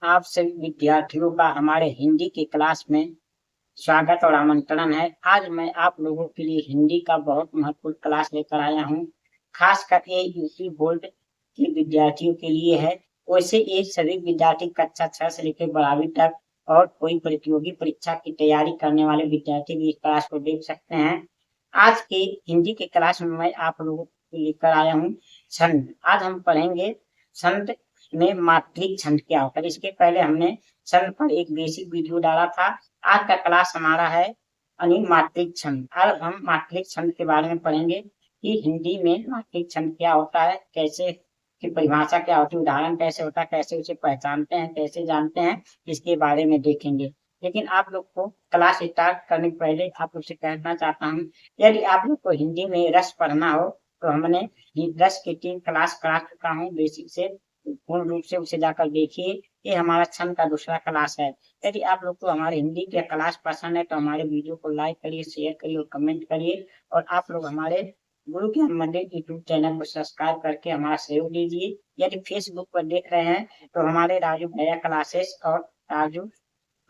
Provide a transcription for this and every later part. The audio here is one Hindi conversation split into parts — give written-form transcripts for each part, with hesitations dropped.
आप सभी विद्यार्थियों का हमारे हिंदी की क्लास में स्वागत और आमंत्रण है। आज मैं आप लोगों के लिए हिंदी का बहुत महत्वपूर्ण क्लास लेकर आया हूँ। खासकर ये यूपी बोर्ड के विद्यार्थियों के लिए है। वैसे ये सभी विद्यार्थी कक्षा 6 से लेकर 12वीं तक और कोई प्रतियोगी परीक्षा की तैयारी करने वाले विद्यार्थी भी इस क्लास को देख सकते हैं। आज के हिंदी के क्लास में मैं आप लोगों को लेकर आया हूँ छंद। आज हम पढ़ेंगे छंद में मात्रिक छंद क्या होता है। इसके पहले हमने छंद पर एक बेसिक वीडियो डाला था। आज का क्लास हमारा है मात्रिक छंद। अब हम मात्रिक छंद के बारे में पढ़ेंगे कि हिंदी में मात्रिक छंद क्या होता है, कैसे की परिभाषा क्या होती है, उदाहरण कैसे होता है, कैसे उसे पहचानते हैं, कैसे जानते हैं, इसके बारे में देखेंगे। लेकिन आप लोग को क्लास स्टार्ट करने से पहले आप लोग से कहना चाहता हूँ, यदि आप लोग को हिंदी में रस पढ़ना हो तो हमने रस की 3 क्लास करा चुका हूँ बेसिक से। पूर्ण रूप से उसे जाकर देखिए। ये हमारा छंद का दूसरा क्लास है। यदि आप लोग को हमारे हिंदी के क्लास पसंद है तो हमारे वीडियो को लाइक करिए, शेयर करिए और कमेंट करिए। और आप लोग हमारे गुरु ज्ञान मंदिर यूट्यूब चैनल को सब्सक्राइब करके हमारा सहयोग दीजिए। यदि फेसबुक पर देख रहे हैं तो हमारे राजू भैया क्लासेस और राजू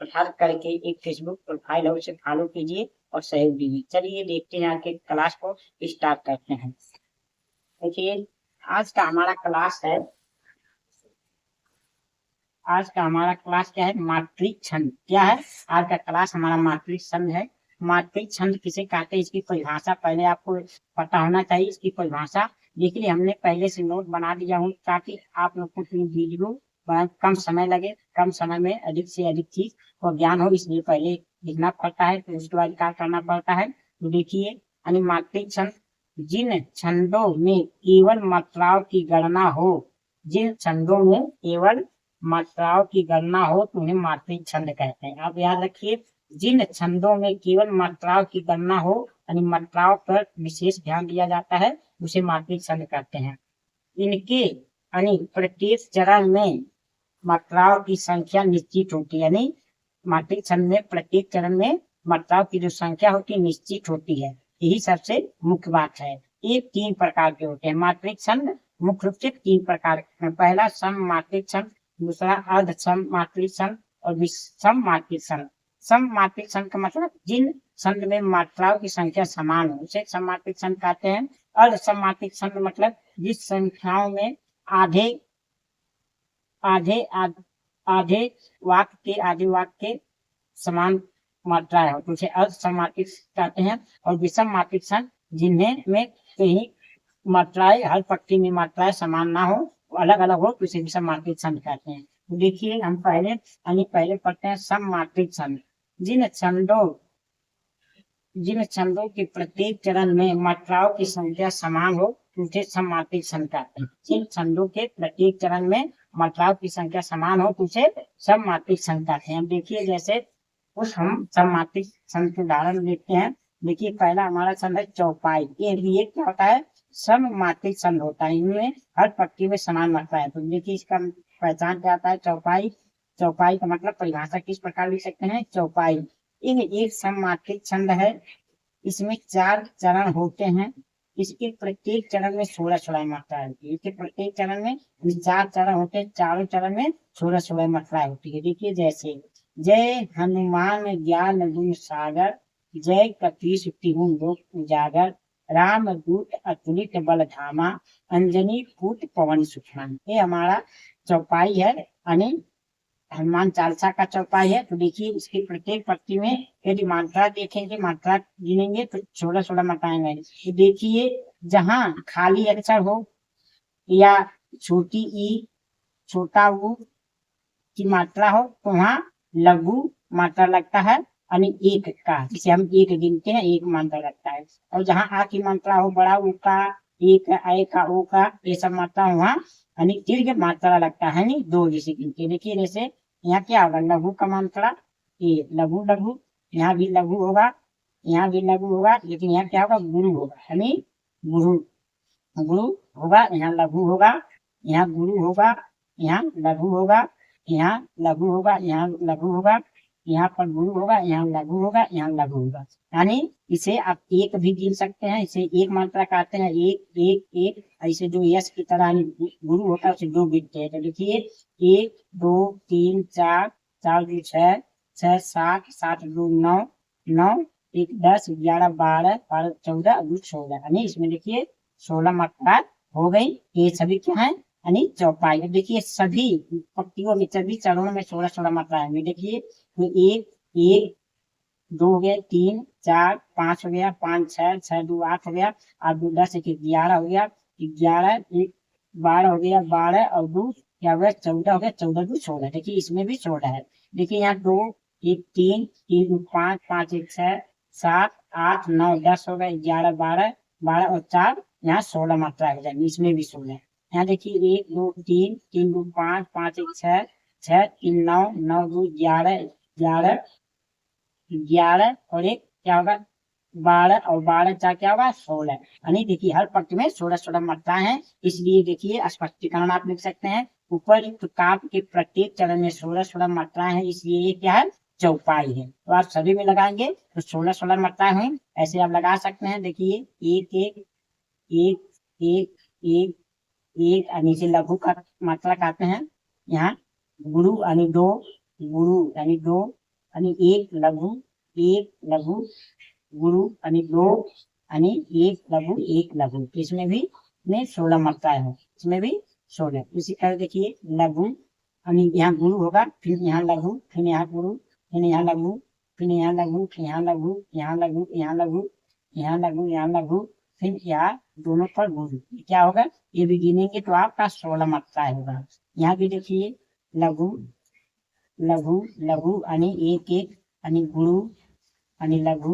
प्रसाद करके एक फेसबुक प्रोफाइल है, उसे फॉलो कीजिए और सहयोग दीजिए। चलिए देखते हैं आज के क्लास को स्टार्ट करते हैं। देखिए आज का हमारा क्लास है, आज का हमारा क्लास क्या है, मात्रिक छंद। क्या है आज का क्लास हमारा, मात्रिक छंद है। मात्रिक छंद किसे कहते हैं, इसकी परिभाषा पहले आपको पता होना चाहिए। इसकी परिभाषा देखिए हमने पहले से नोट बना दिया हूँ ताकि आप लोग को वीडियो कम समय लगे, कम समय में अधिक से अधिक चीज और ज्ञान हो, इसलिए पहले लिखना पड़ता है तो उसके बाद क्या करना पड़ता है। तो देखिए मात्रिक छंद जिन छंदों में केवल मात्राओं की गणना हो, जिन छंदों में केवल मात्राओं की गणना हो तो उन्हें मात्रिक छंद कहते हैं। आप याद रखिए, जिन छंदों में केवल मात्राओं की गणना हो यानी मात्राओं पर विशेष ध्यान दिया जाता है उसे मात्रिक छंद कहते हैं। इनके यानी प्रत्येक चरण में मात्राओं की संख्या निश्चित होती है। यानी मात्रिक छंद में प्रत्येक चरण में मात्राओं की जो संख्या होती है निश्चित होती है। यही सबसे मुख्य बात है। ये 3 प्रकार के होते हैं मात्रिक छंद। मुख्य रूप से 3 प्रकार के। पहला सम मात्रिक छंद, दूसरा अर्ध सम मात्रिक छंद और विषम मात्रिक छंद। सम मात्रिक छंद का मतलब जिन छंद में मात्राओं की संख्या समान हो उसे सम मात्रिक छंद कहते हैं। अर्ध सम मात्रिक छंद मतलब जिस संख्याओं में आधे आधे आधे वाक्य के समान मात्राएं हो तो उसे अर्ध सम मात्रिक कहते हैं। और विषम मात्रिक छंद जिन्हें में कहीं मात्राएं हर पंक्ति में मात्राएं समान ना हो, अलग अलग हो तो इसे विषम मात्रिक छंद कहते हैं। तो देखिए हम पहले पढ़ते हैं सम मात्रिक छंद। जिन छंदों के प्रत्येक चरण में मात्राओं की संख्या समान हो उसे सम मात्रिक छंद कहते हैं। जिन छंदों के प्रत्येक चरण में मात्राओं की संख्या समान हो तो उसे सम मात्रिक छंद कहते हैं। देखिए जैसे कुछ हम सम मात्रिक छंद के उदाहरण देखते हैं। देखिए पहला हमारा छंद है चौपाई। ये क्या होता है, सम मात्रिक छंद होता है। इनमें हर पंक्ति में समान मात्रा है। तो देखिए इसका पहचान क्या आता है, चौपाई। चौपाई का मतलब परिभाषा किस प्रकार लिख सकते हैं, चौपाई एक सम मात्रिक छंद है। इसमें 4 चरण होते हैं। इसके प्रत्येक चरण में 16 मात्रा होती है। इसके प्रत्येक चरण में 4 चरण होते हैं, चारों चरण में 16 मात्रा होती है। देखिए जैसे जय हनुमान ज्ञान गुण सागर, जय कपीश तिहु लोक उजागर, राम दूत अतुलित बल धामा, अंजनी पूत पवन सुखान। ये हमारा चौपाई है यानी हनुमान चालीसा का चौपाई है। तो देखिए इसकी प्रत्येक पंक्ति में यदि मात्रा देखेंगे, मात्रा गिनेंगे तो 16 मात्राएं आएंगी। तो देखिए जहाँ खाली अक्षर हो या छोटी ई छोटा ऊ की मात्रा हो तो वहाँ लघु मात्रा लगता है यानी एक का, जिसे हम एक गिनते हैं, एक मात्रा लगता है। और जहाँ आ की मात्रा हो, बड़ा ऊ का, एक ऐ का, ओ का, ये सब मात्रा वहाँ यानी दीर्घ मात्रा लगता है यानी 2 जिसे गिनते। देखिए जैसे यहाँ क्या होगा, लघु का मात्रा ये लघु लघु, यहाँ भी लघु होगा, यहाँ भी लघु होगा, लेकिन यहाँ क्या होगा, गुरु होगा यानी गुरु गुरु होगा, यहाँ लघु होगा, यहाँ गुरु होगा, यहाँ लघु होगा, यहाँ लघु होगा, यहाँ लघु होगा, यहाँ पर गुरु होगा, यहाँ लघु होगा, यहाँ लघु होगा। यानी इसे आप एक भी गिन सकते हैं, इसे एक मात्रा कहते हैं, एक एक एक। ऐसे जो यश की तरह यानी गुरु होता है उसे दो गिनते हैं। तो देखिए 1 2 3 4, 4 2 6, 6 7, 7 2 9, 9 1 10 11 12, 12 14 2 16। यानी इसमें देखिए 16 मात्रा हो गई। ये सभी क्या है यानी चौपाई। अब देखिए सभी पंक्तियों में, सभी चरणों में 16 मात्रा है। देखिए तो एक एक 2 हो गया, 3 4 5 हो गया, 5 6 6 2 8 हो गया, 8 2 10 1 11 हो गया, 11 1 12 हो गया, 12 और 2 क्या हो गया 14 हो गया, 14 2 16। देखिए इसमें भी 16 है। देखिए यहाँ 2 1 3 3 2 5 5 1 6 7 8 9 10 हो गया, 11 12 12 और 4 यहाँ 16 मात्रा हो जाएगी। इसमें भी 16 है। यहाँ देखिए 1 2 3 3 2 5 5 1 6 6 3 9 9 2 11 11 11 और एक क्या होगा 12 और 12 चार क्या होगा 16। यानी देखिए हर पंक्ति में 16 मात्राएं हैं। इसलिए देखिए स्पष्टीकरण आप लिख सकते हैं। ऊपर काव्य के प्रत्येक चरण में 16 मात्राएं हैं, इसलिए ये क्या है चौपाई है। तो आप सभी में लगाएंगे तो 16 मात्राएं हुई। ऐसे आप लगा सकते हैं। देखिए एक एक एक एक एक एक नीचे लघु का मात्रा कहते हैं। यहाँ गुरु यानी 2, गुरु यानी 2 यानी एक लघु गुरु यानी 2 यानी एक लघु। तो इसमें भी 16 मात्राएं है, इसमें भी 16। इसी तरह देखिए लघु यानी यहाँ गुरु होगा, फिर यहाँ लघु, फिर यहाँ गुरु, फिर यहाँ लघु, फिर यहाँ लघु, फिर यहाँ लघु, यहाँ लघु, यहाँ लघु, यहाँ लघु, यहाँ लघु, फिर यहाँ दोनों पर गुरु। क्या होगा ये भी गिनेंगे तो आपका 16 मात्राएं होगा। यहाँ भी देखिए लघु लघु लघु यानी एक एक यानी गुरु यानी लघु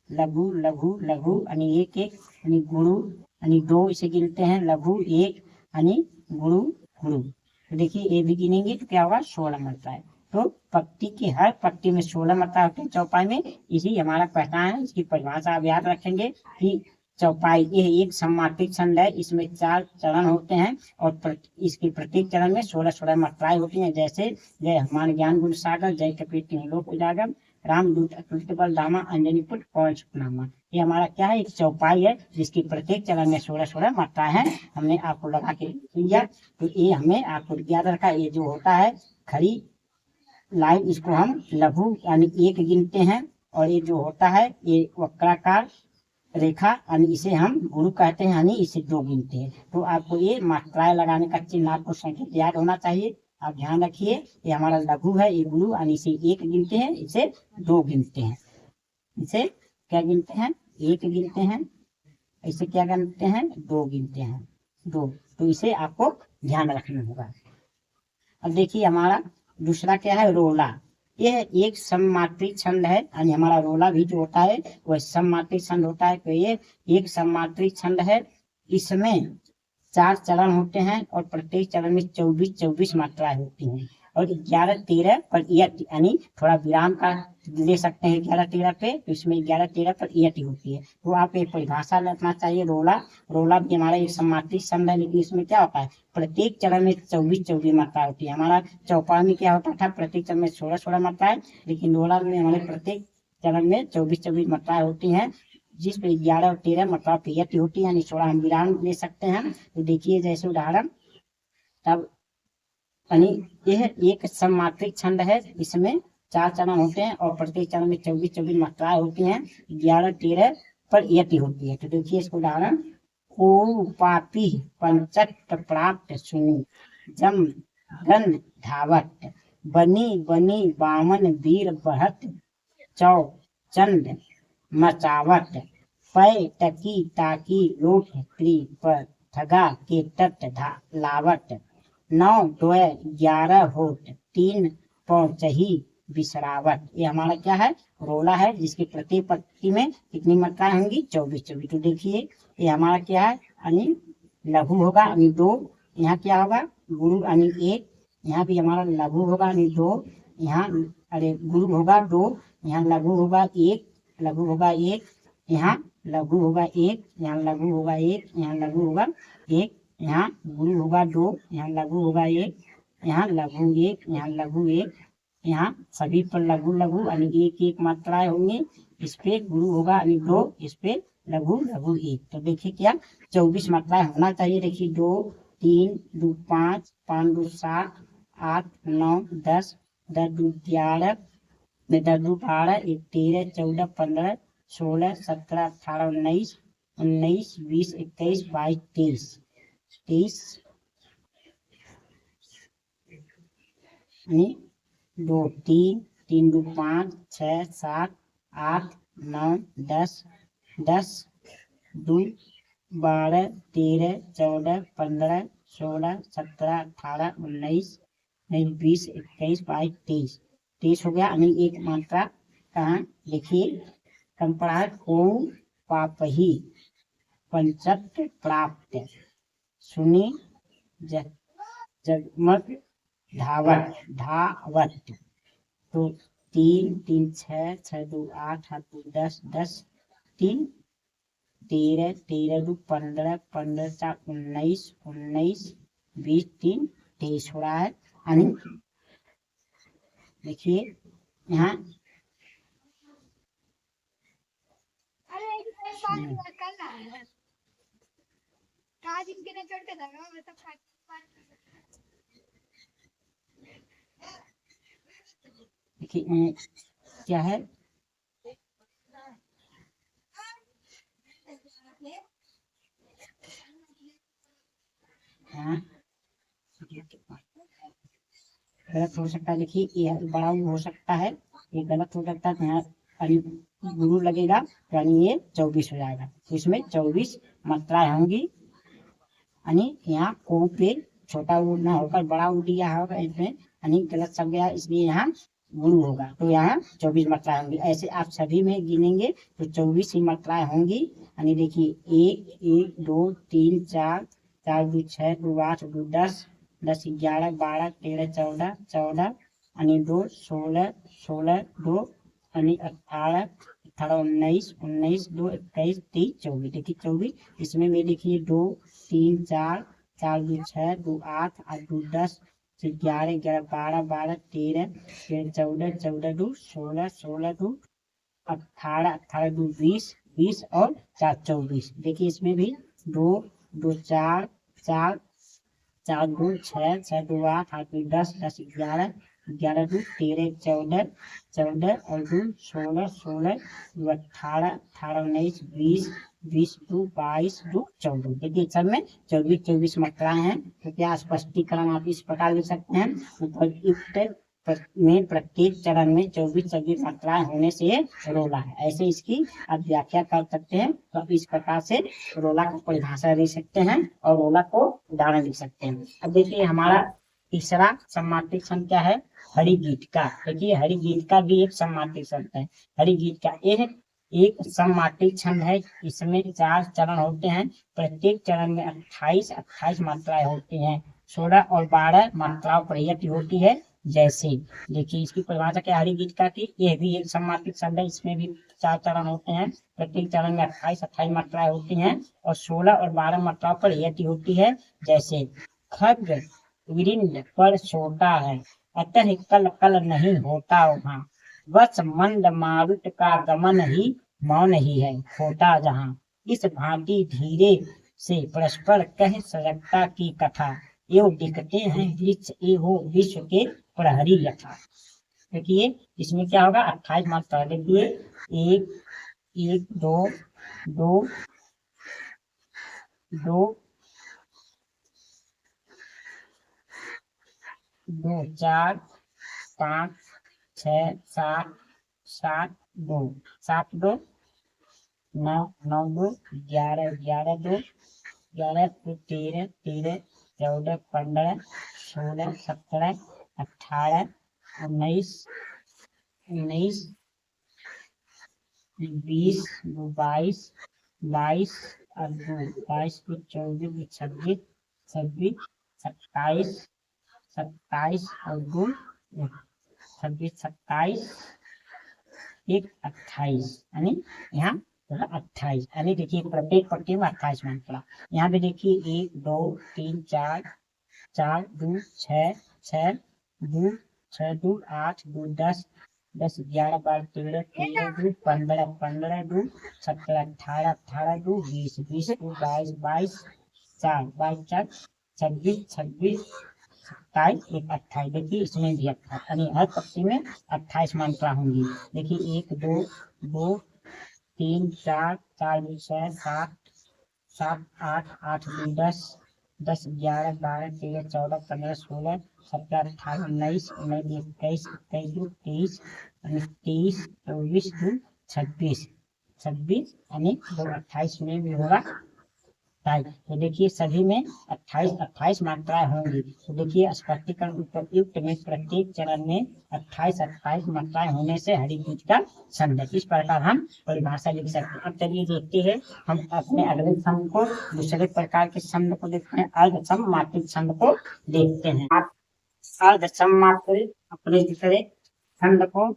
लघु लघु लघु यानी एक एक यानी गुरु यानी 2 इसे गिनते हैं, लघु 1 यानी गुरु गुरु। तो देखिए ये भी गिनेंगे तो क्या होगा 16 मात्राएं। तो पंक्ति की हर पंक्ति में 16 मात्रा होती है चौपाई में। इसी हमारा पहचान है। इसकी परिभाषा आप याद रखेंगे कि चौपाई ये एक सम्मार्थित छंद है। इसमें 4 चरण होते हैं और इसके प्रत्येक चरण में 16 मात्राएं होती हैं। जैसे जय हनुमान ज्ञान गुण सागर, जय कपीर तिहुँ लोक उजागर, रामदूत अतुलित बल धामा, अंजनी पुत्र पवन सुतनामा। ये हमारा क्या है एक चौपाई है जिसकी प्रत्येक चरण में 16 मात्राएं हैं। हमने आपको लगा के दिया तो ये हमें आपको याद रखा। ये जो होता है खड़ी लाइन इसको हम लघु यानी एक गिनते हैं, और ये जो होता है ये वक्राकार रेखा यानी इसे हम गुरु कहते हैं, यानी इसे 2 गिनते हैं। तो आपको ये मात्राएं लगाने का चिन्ह आपको संकेत याद होना चाहिए। आप ध्यान रखिए ये हमारा लघु है, ये गुरु यानी इसे 1 गिनते हैं, इसे 2 गिनते हैं। इसे क्या गिनते हैं 1 गिनते हैं, इसे क्या गिनते हैं 2 गिनते हैं 2। तो इसे आपको ध्यान रखना होगा। अब देखिए हमारा दूसरा क्या है रोला। यह एक सममात्री छंद है, यानी हमारा रोला भी जो होता है वह सममात्री छंद होता है। तो ये एक सममात्री छंद है। इसमें 4 चरण होते हैं और प्रत्येक चरण में 24 मात्राएं होती हैं और 11-13 पर यट यानी थोड़ा विराम का ले सकते हैं 11-13 पे। तो इसमें 11-13 पर यट होती है। तो आप एक परिभाषा रखना चाहिए रोला भी हमारा एक सम्मात्री छंद है, लेकिन इसमें क्या होता है प्रत्येक चरण में 24 मात्रा होती है। हमारा चौपाई में क्या होता था प्रत्येक चरण में 16 मात्राएं, लेकिन रोला में हमारे प्रत्येक चरण में 24 मात्राएं होती हैं, जिसपे 11 और 13 मात्रा यट होती है, यानी 16 हम विराम ले सकते हैं। तो देखिए जैसे उदाहरण तब यानी यह एक सममात्रिक छंद है। इसमें 4 चरण होते हैं और प्रत्येक चरण में 24 मात्राएं होती हैं, 11-13 पर यति होती है। तो देखिए इसको उदाहरण को पापी पंचट प्राप्त सुनी, जम गन धावत, बनी बनी बामन वीर बढ़त, चौ चंद मचावत, पै टकी ताकी लोट त्रि पर ठगा के तट लावट, 9 2 11 होट 3 पौचही विसरावट। ये हमारा क्या है रोला है, जिसकी प्रत्येक पंक्ति में कितनी मात्राएं होंगी 24। तो देखिए ये हमारा क्या है यानी लघु होगा यानी 2, यहाँ क्या होगा गुरु यानी 1, यहाँ भी हमारा लघु होगा यानी 2, यहाँ अरे गुरु होगा 2, यहाँ लघु होगा 1, लघु होगा 1, यहाँ लघु होगा 1, यहाँ लघु होगा 1, यहाँ लघु होगा 1, यहाँ गुरु होगा 2, यहाँ लघु होगा 1, यहाँ लघु 1, यहाँ लघु 1, यहाँ सभी पर लघु लघु यानी एक एक मात्राएं होंगी, इस पे गुरु होगा यानी 2, इस पे लघु लघु 1। तो देखिए क्या 24 मात्राएं होना चाहिए। देखिए 2 3 2 5 5 2 7 8 9 10 10 2 11 10 2 12 1 13 14 15 16 17 18 19 19 20 21 22 23 23 2 3 3 2 5 6 7 8 9 10 10 2 12 13 14 15 16 17 18 19 20 21 22 23 23 हो गया। यानी एक मात्रा कहाँ लिखिए कम पड़ा है। को पापही पंचत्व प्राप्त सुनी जगमग धावत धावत। तो 3 3 6 6 2 8 8 2 10 10 3 13 13 2 15 15 4 19 19 20 3 23 हो रहा है। यानी देखिए यहाँ देखिए क्या है गलत हो सकता है। देखिए ये बड़ा हो सकता है, ये गलत हो सकता है। यहाँ गुरु लगेगा यानी ये 24 हो जाएगा। तो इसमें 24 मात्राएं होंगी। यानी यहाँ को पे छोटा ऊ ना होकर बड़ा ऊ दिया होगा इसमें, यानी गलत शब्द गया इसलिए यहाँ गुरु होगा। तो यहाँ 24 मात्राएं होंगी। ऐसे आप सभी में गिनेंगे तो 24 ही मात्राएं होंगी। यानी देखिए 1 1 2 3 4 4 2 6 2 8 2 10 10 11 12 13 14 14 यानी 2 16 16 2 यानी 18 18 19 19 2 21 23 24। देखिए 24 इसमें भी देखिए 2 3 4 4 2 6 2 8 8 2 10 11 11 12 12 13 13 14 14 2 16 16 2 18 18 2 20 20 और 4 24। देखिए इसमें भी 2 2 4 4 4 2 6 6 2 8 8 2 10 10 11 11 2 13 14 14 और 2 16 16 2 18 18 19 20 20 2 22 2 14। देखिए सब में 24 24 मात्राएं हैं। तो क्या स्पष्टीकरण आप इस प्रकार लिख सकते हैं। उपयुक्त में प्रत्येक चरण में 24 24 मात्राएं होने से रोला है। ऐसे इसकी आप व्याख्या कर सकते हैं। तो आप इस प्रकार से रोला को परिभाषा दे सकते हैं और रोला को उदाहरण लिख सकते हैं। अब देखिए हमारा तीसरा सम्मानित शब्द क्या है, हरिगीत का। देखिए हरिगीत का भी एक सम्मानित शब्द है। हरिगीत का एक सम्मानित छंद है। इसमें 4 चरण होते हैं। प्रत्येक चरण में 28 28 मात्राएं होती हैं। 16 और 12 मात्राओं पर यति होती है। जैसे देखिए इसकी परिभाषा क्या हरिगीत का की, यह भी एक सम्मानित शब्द है। इसमें भी 4 चरण होते हैं। प्रत्येक चरण में 28 28 मात्राएं होती हैं और 16 और 12 मात्राओं पर यति होती है। जैसे खग विरिंद पर सोता है, अतः कल कल नहीं होता वहाँ, बस मंद मारुत का गमन ही मौन ही है होता जहाँ। इस भांति धीरे से परस्पर कह सजगता की कथा, यो दिखते हैं वृक्ष एहो विश्व के प्रहरी यथा। देखिए इसमें क्या होगा 28 मात्रा। देखिए 1 1 2 2 2 2 4 5 6 7 7 2 7 2 9 9 2 11 11 2 11 13 13 14 15 16 17 18 19 19 20 22 22 और 22 को 24 26 26 27 27 और 2 26 27 एक 28। यानी यहाँ 28। यानी देखिए प्रत्येक पट्टी में 28 मात्रा। यहाँ पे देखिए 1 2 3 4 4 2 6 6 2 6 2 8 2 10 10 11 12 13 13 2 15 15 2 17 18 18 2 20 20 2 22 22 4 22 4 26 26 27 एक 28। देखिए इसमें भी 28 यानी हर पक्ति में 28 मात्रा होंगी। देखिए 1 2 2 3 4 4 2 6 7 7 8 8 2 10 10 11 12 13 14 15 16 17 18 19 19 21 21 22 23 23 24 26 26 यानी 28 में भी होगा। तो देखिए सभी में 28 28 मात्राएं होंगी। तो देखिए स्पष्टीकरण उपयुक्त में प्रत्येक चरण में 28 28 मात्राएं होने से हरि बीज का छंद है। इस प्रकार हम परिभाषा लिख सकते हैं। अब चलिए देखते हैं हम अपने अगले छंद को, दूसरे प्रकार के छंद को देखते हैं। अर्ध सम मात्रिक छंद को देखते हैं। अर्ध सम मात्रिक अपने दूसरे छंद को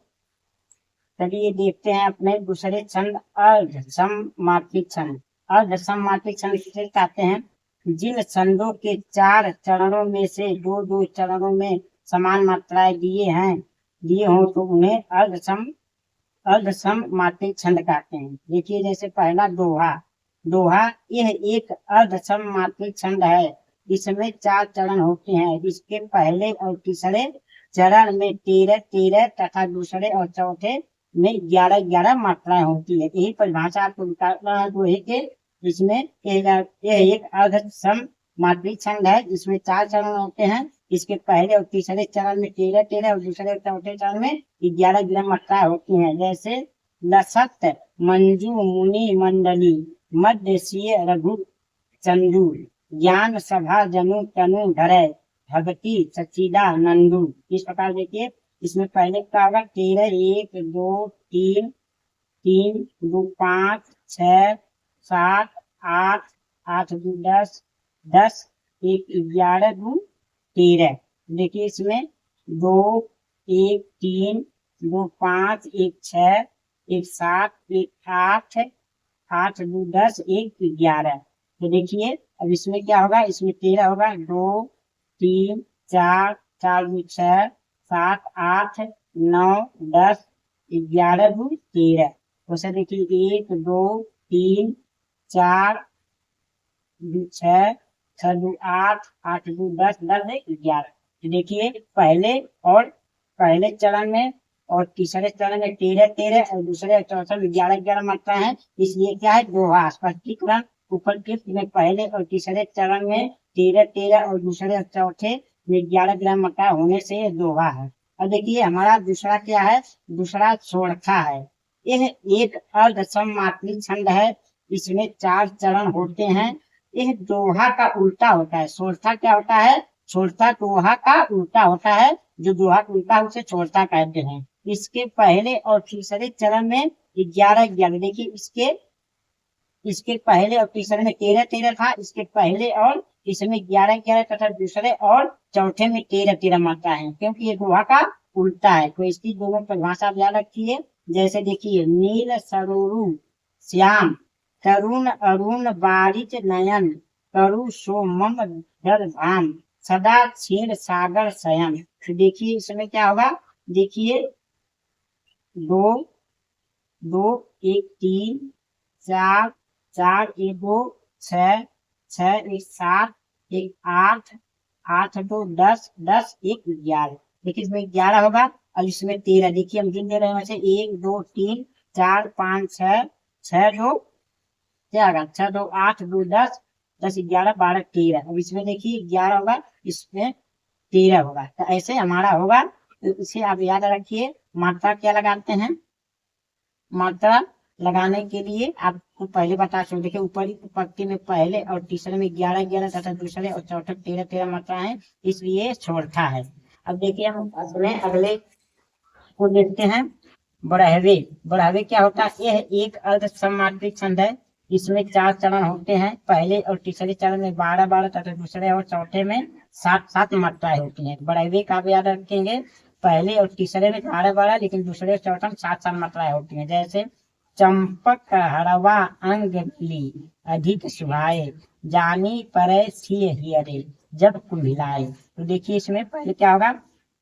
चलिए देखते हैं। अपने दूसरे छंद अर्ध सम मात्रिक छंद। अर्ध सम मात्रिक छंद किसे कहते हैं? जिन छंदों के 4 चरणों में से 2-2 चरणों में समान मात्राएं दिए हों तो उन्हें अर्ध सम मात्रिक छंद कहते हैं। देखिए जैसे पहला दोहा। दोहा यह एक अर्ध सम मात्रिक छंद है। इसमें 4 चरण होते हैं। इसके पहले और तीसरे चरण में 13-13 तथा दूसरे और चौथे में 11-11 मात्राएं होती है। यही परिभाषा आपको निकालना है दोहे के। इसमें यह एक अर्ध सम मात्रिक छंद है। इसमें 4 चरण होते हैं। इसके पहले और तीसरे चरण में 13-13 और दूसरे और चौथे चरण में 11-11 मात्राएं होती हैं। जैसे लसत मंजू मुनि मंडली मध्यशीय रघु चंदू ज्ञान सभा जनु तनु धरे भगति सचिदा नंदू। इस प्रकार देखिए इसमें पहले का होगा 13 1 2 3 3 2 5 6 7 8 8 2 10 10 1 11 2 13। देखिए इसमें 2 1 3 2 5 1 6 1 7 1 8 8 2 10 1 11। तो देखिए अब इसमें क्या होगा? इसमें 13 होगा 2 3 4 4 2 6 7 8 9 10 11 2 13। उसे देखिए 1 2 3 4 2 6 6 2 8 8 2 10 10 11। देखिए पहले चरण में और तीसरे चरण में 13-13 और दूसरे और चौथे में 11-11 मात्रा है। इसलिए क्या है? दोहा। स्पष्टीकरण उपयुक्त में पहले और तीसरे चरण में 13-13 और दूसरे और चौथे में 11-11 मात्रा होने से दोहा है। अब देखिए हमारा दूसरा क्या है? दूसरा सोरठा है। यह एक अर्ध सम मात्रिक छंद है। इसमें 4 चरण होते हैं। यह दोहा का उल्टा होता है। सोरठा क्या होता है? सोरठा दोहा का उल्टा होता है। जो दोहा का उल्टा है उसे सोरठा कहते हैं। इसके पहले और तीसरे चरण में 11-11। देखिए इसके पहले और तीसरे में 13-13 था। इसके पहले और इसमें 11-11 तथा दूसरे और चौथे में 13-13 मात्रा है, क्योंकि ये दोहा का उल्टा है। तो इसकी दोनों परिभाषा आप याद रखिए। जैसे देखिए नील सरोरु श्याम तरुण अरुण बारिच नयन करु सोमम धर धाम सदा क्षीर सागर शयन। तो देखिए इसमें क्या होगा? देखिए 2 2 1 3 4 4 1 2 6 6 1 7 1 8 8 2 10 10 1 11। देखिए इसमें 11 होगा और इसमें 13। देखिए हम गिन दे रहे हैं वैसे 1 2 3 4 5 6 6 2 क्या होगा? 6 2 8 2 10 10 11 12 13। अब इसमें देखिए 11 होगा, इसमें 13 होगा। तो ऐसे हमारा होगा। तो इसे आप याद रखिए। मात्रा क्या लगाते हैं? मात्रा लगाने के लिए आपको पहले बता चुके। देखिए ऊपरी पंक्ति में पहले और तीसरे में 11-11 तथा दूसरे और चौथे 13-13 मात्रा है, इसलिए छोड़ता है। अब देखिए हम अपने अगले को देखते हैं। बढ़ावे। बढ़ावे क्या होता है? यह एक अर्ध सम मात्रिक छंद है। इसमें 4 चरण होते हैं। पहले और तीसरे चरण में 12-12 तथा दूसरे और चौथे में 7-7 मात्राएं होती हैं। बढ़ावे का आप याद रखेंगे। पहले और तीसरे में 12-12 लेकिन दूसरे और चौथे में 7-7 मात्राएं होती हैं। जैसे चंपक हरवा अंग ली अधिक सुहाए जानी परे सिय हियरे जब कुम्भिलाए। तो देखिए इसमें पहले क्या होगा?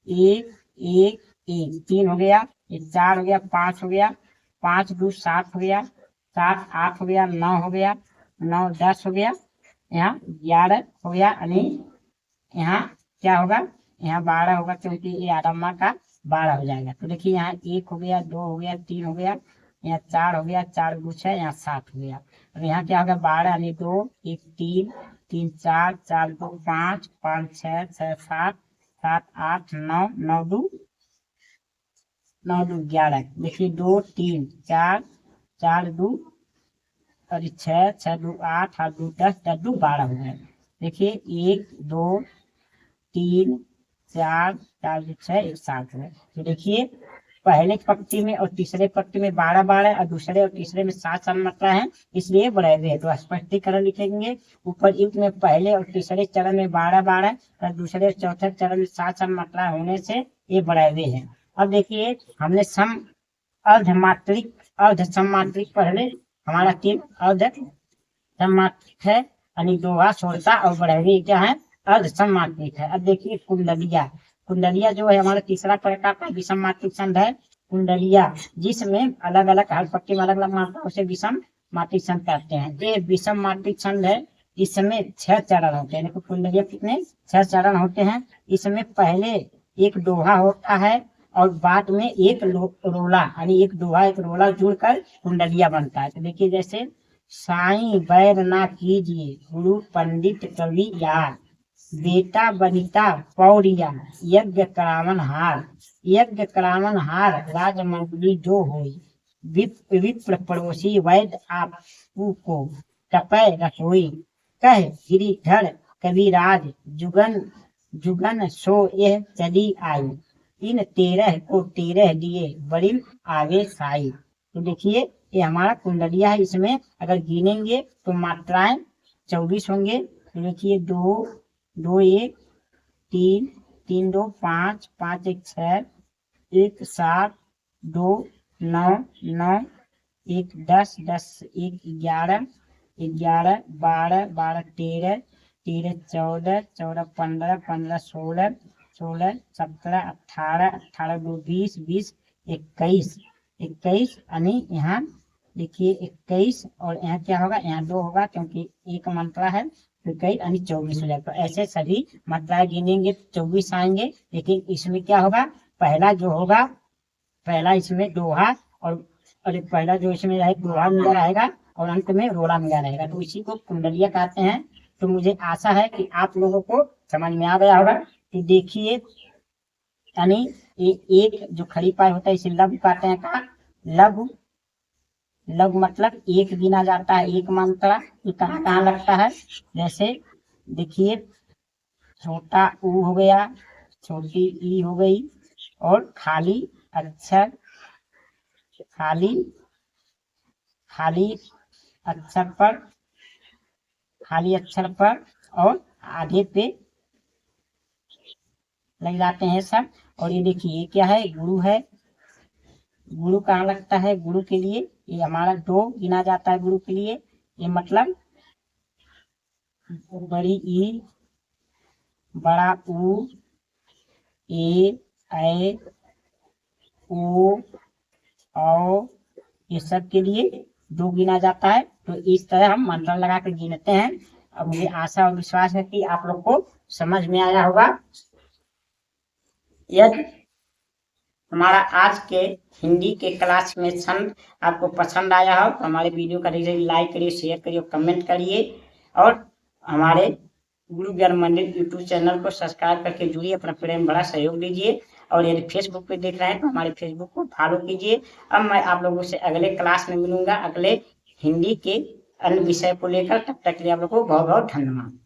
1 एक एक 3 हो गया, ये 4 हो गया, 5 हो गया, 5 2 7 हो गया, 7 8 हो गया, 9 हो गया, 9 10 हो गया, यहाँ 11 हो गया, यानी यहाँ क्या होगा, यहाँ 12 होगा, क्योंकि ये आरम्मा का 12 हो जाएगा। तो देखिए यहाँ 1 हो गया, 2 हो गया, 3 हो गया, यहाँ 4 हो गया, 4 2 6, यहाँ 7 हो गया। और यहाँ क्या होगा, 12 यानी 2 1 3 3 4 4 2 5 5 6 6 7 7 8 9 9 2 9 2 11। देखिए 2 3 4 4 2 और 6 6 2 8 8 2 10 10 2 12 हो गए। देखिए 1 2 3 4 4 2 6 1 7 है। तो देखिए पहले पंक्ति में और तीसरे पंक्ति में 12 12 और दूसरे और तीसरे में 7 7 मात्रा है, इसलिए बढ़े हुए। तो स्पष्टीकरण लिखेंगे ऊपर युक्त में पहले और तीसरे चरण में 12 12 और दूसरे और चौथे चरण में 7 7 मात्रा होने से ये बढ़े हुए है। अब देखिए हमने सम अर्धमात्रिक अर्ध सम्मात्रिक पहले हमारा 3 अर्ध सम्मात्रिक है, यानी दोहा छोड़ता और बढ़े हुए क्या है, अर्ध सम्मात्रिक है। अब देखिए कुंडलिया, कुंडलिया जो है हमारा तीसरा प्रकार का विषम मात्रिक छंद है कुंडलिया, जिसमें अलग अलग हर पट्टी में अलग अलग मात्राओं से विषम मात्रिक छंद कहते हैं। ये विषम मात्रिक छंद है, इसमें 6 चरण होते हैं। देखो कुंडलिया कितने 6 चरण होते हैं। इसमें पहले एक दोहा होता है और बाद में एक रोला, यानी एक दोहा एक रोला जुड़कर कुंडलिया बनता है। तो देखिए जैसे साईं बैर ना कीजिए गुरु पंडित कवि यार, बेटा बनिता पौरिया यज्ञ करावन हार, यज्ञ करावन हार राजमंडली जो होई, विप्र पड़ोसी वैद्य आपू को टपय रसोई, कह गिरिधर कविराज जुगन जुगन सो यह चली आई, इन 13 को 13 दिए बड़ी आगे साई। तो देखिए ये हमारा कुंडलिया है, इसमें अगर गिनेंगे तो मात्राएं 24 होंगे। तो देखिए 2 2 1 3 3 2 5 5 1 6 1 7 2 9 9 1 10 10 1 11 11 12 12 13 13 14 14 15 15 16 16 17 18 18 2 20 20 21 21, यानी यहाँ देखिए 21 और यहाँ क्या होगा, यहाँ 2 होगा क्योंकि एक मात्रा है, तो 21 यानी 24 हो जाएगा। तो ऐसे सभी मात्राएं गिनेंगे 24 आएंगे। लेकिन इसमें क्या होगा, पहला जो होगा, पहला इसमें दोहा और पहला जो इसमें दोहा मिला रहेगा और अंत में रोला मिला रहेगा, तो इसी को कुंडलिया कहते हैं। तो मुझे आशा है कि आप लोगों को समझ में आ गया होगा। तो देखिए यानी एक जो खड़ी पाई होता है इसे लघु कहते हैं। कहा लघु, लघु मतलब एक गिना जाता है, एक मात्रा। ये कहाँ कहाँ लगता है, जैसे देखिए छोटा ऊ हो गया, छोटी ई हो गई, और खाली अक्षर, खाली खाली अक्षर पर, खाली अक्षर पर और आधे पे लग जाते हैं सब। और ये देखिए ये क्या है, गुरु है। गुरु कहाँ लगता है, गुरु के लिए ये हमारा 2 गिना जाता है गुरु के लिए। ये मतलब बड़ी ई, बड़ा ऊ, ए ऐ ओ औ, ये सब के लिए 2 गिना जाता है। तो इस तरह हम मंत्र लगा कर गिनते हैं। अब मुझे आशा और विश्वास है कि आप लोग को समझ में आया होगा। यदि हमारा आज के हिंदी के क्लास में छंद आपको पसंद आया हो तो हमारे वीडियो का लाइक करिए, शेयर करिए, कमेंट करिए और हमारे गुरु ज्ञान मंदिर यूट्यूब चैनल को सब्सक्राइब करके जुड़िए, अपना प्रेम बड़ा सहयोग दीजिए। और यदि फेसबुक पे देख रहे हैं तो हमारे फेसबुक को फॉलो कीजिए। अब मैं आप लोगों से अगले क्लास में मिलूंगा, अगले हिंदी के अन्य विषय को लेकर। तब तक के लिए आप लोगों को बहुत बहुत धन्यवाद।